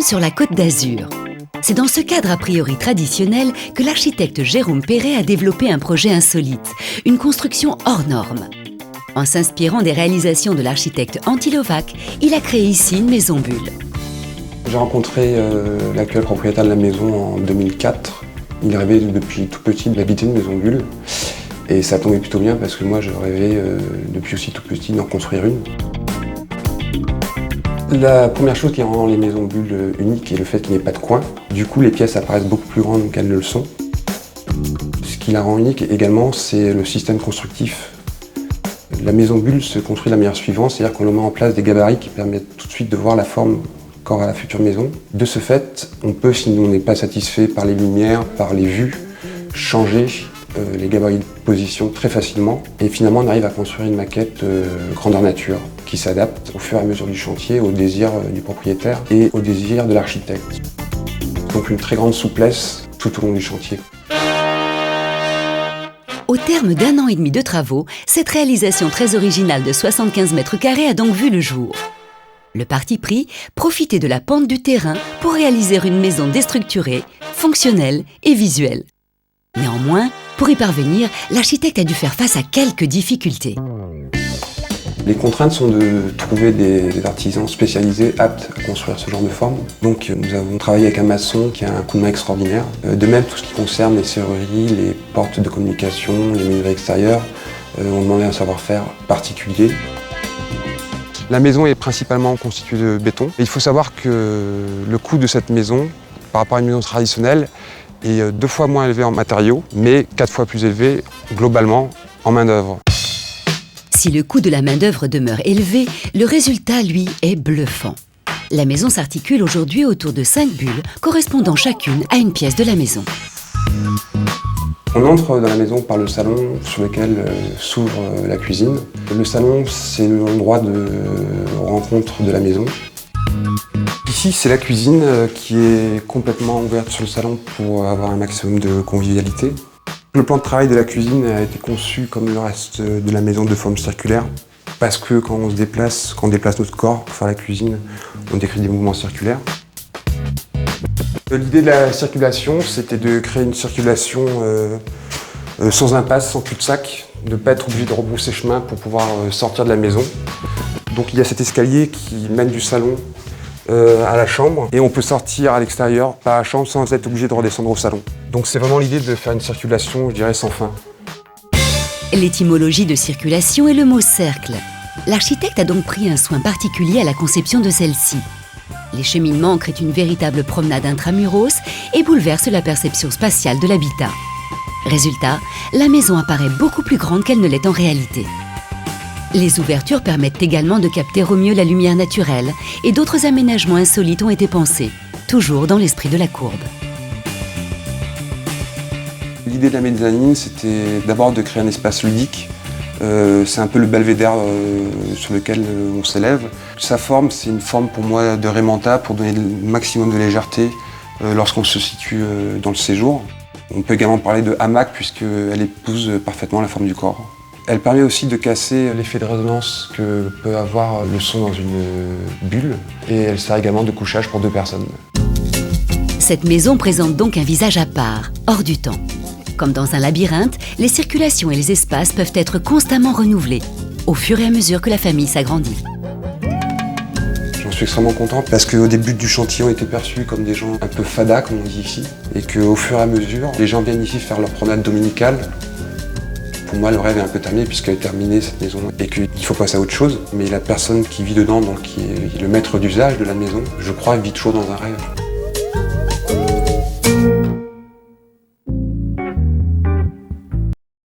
sommes sur la Côte d'Azur. C'est dans ce cadre a priori traditionnel que l'architecte Jérôme Perret a développé un projet insolite, une construction hors norme. En s'inspirant des réalisations de l'architecte Antilovac, il a créé ici une maison bulle. J'ai rencontré l'actuel propriétaire de la maison en 2004. Il rêvait depuis tout petit d'habiter une maison bulle. Et ça tombait plutôt bien parce que moi je rêvais depuis aussi tout petit d'en construire une. La première chose qui rend les maisons bulles uniques est le fait qu'il n'y ait pas de coin. Du coup, les pièces apparaissent beaucoup plus grandes qu'elles ne le sont. Ce qui la rend unique également, c'est le système constructif. La maison bulle se construit de la manière suivante, c'est-à-dire qu'on met en place des gabarits qui permettent tout de suite de voir la forme qu'aura la future maison. De ce fait, on peut, si on n'est pas satisfait par les lumières, par les vues, changer les gabarits de position très facilement. Et finalement, on arrive à construire une maquette grandeur nature qui s'adapte au fur et à mesure du chantier, au désir du propriétaire et au désir de l'architecte. Donc une très grande souplesse tout au long du chantier. Au terme d'1 an et demi de travaux, cette réalisation très originale de 75 mètres carrés a donc vu le jour. Le parti pris, profiter de la pente du terrain pour réaliser une maison déstructurée, fonctionnelle et visuelle. Néanmoins, pour y parvenir, l'architecte a dû faire face à quelques difficultés. Les contraintes sont de trouver des artisans spécialisés aptes à construire ce genre de forme. Donc nous avons travaillé avec un maçon qui a un coup de main extraordinaire. De même, tout ce qui concerne les serrureries, les portes de communication, les menuiseries extérieures, on demandait un savoir-faire particulier. La maison est principalement constituée de béton. Et il faut savoir que le coût de cette maison, par rapport à une maison traditionnelle, est 2 fois moins élevé en matériaux, mais 4 fois plus élevé globalement en main-d'œuvre. Si le coût de la main-d'œuvre demeure élevé, le résultat, lui, est bluffant. La maison s'articule aujourd'hui autour de 5 bulles, correspondant chacune à une pièce de la maison. On entre dans la maison par le salon sur lequel s'ouvre la cuisine. Le salon, c'est l'endroit de rencontre de la maison. Ici, c'est la cuisine qui est complètement ouverte sur le salon pour avoir un maximum de convivialité. Le plan de travail de la cuisine a été conçu comme le reste de la maison de forme circulaire parce que quand on déplace notre corps pour faire la cuisine, on décrit des mouvements circulaires. L'idée de la circulation, c'était de créer une circulation sans impasse, sans cul-de-sac, de ne pas être obligé de rebrousser chemin pour pouvoir sortir de la maison. Donc il y a cet escalier qui mène du salon à la chambre et on peut sortir à l'extérieur par la chambre sans être obligé de redescendre au salon. Donc c'est vraiment l'idée de faire une circulation, je dirais, sans fin. L'étymologie de circulation est le mot cercle. L'architecte a donc pris un soin particulier à la conception de celle-ci. Les cheminements créent une véritable promenade intramuros et bouleversent la perception spatiale de l'habitat. Résultat, la maison apparaît beaucoup plus grande qu'elle ne l'est en réalité. Les ouvertures permettent également de capter au mieux la lumière naturelle et d'autres aménagements insolites ont été pensés, toujours dans l'esprit de la courbe. L'idée de la mezzanine, c'était d'abord de créer un espace ludique. C'est un peu le belvédère sur lequel on s'élève. Sa forme, c'est une forme pour moi de Raimanta pour donner le maximum de légèreté lorsqu'on se situe dans le séjour. On peut également parler de hamac puisqu'elle épouse parfaitement la forme du corps. Elle permet aussi de casser l'effet de résonance que peut avoir le son dans une bulle et elle sert également de couchage pour 2 personnes. Cette maison présente donc un visage à part, hors du temps. Comme dans un labyrinthe, les circulations et les espaces peuvent être constamment renouvelés, au fur et à mesure que la famille s'agrandit. J'en suis extrêmement content parce qu'au début du chantier, on était perçus comme des gens un peu fada, comme on dit ici, et qu'au fur et à mesure, les gens viennent ici faire leur promenade dominicale. Pour moi, le rêve est un peu terminé puisqu'elle est terminée, cette maison, et qu'il faut passer à autre chose. Mais la personne qui vit dedans, donc qui est le maître d'usage de la maison, je crois, vit toujours dans un rêve.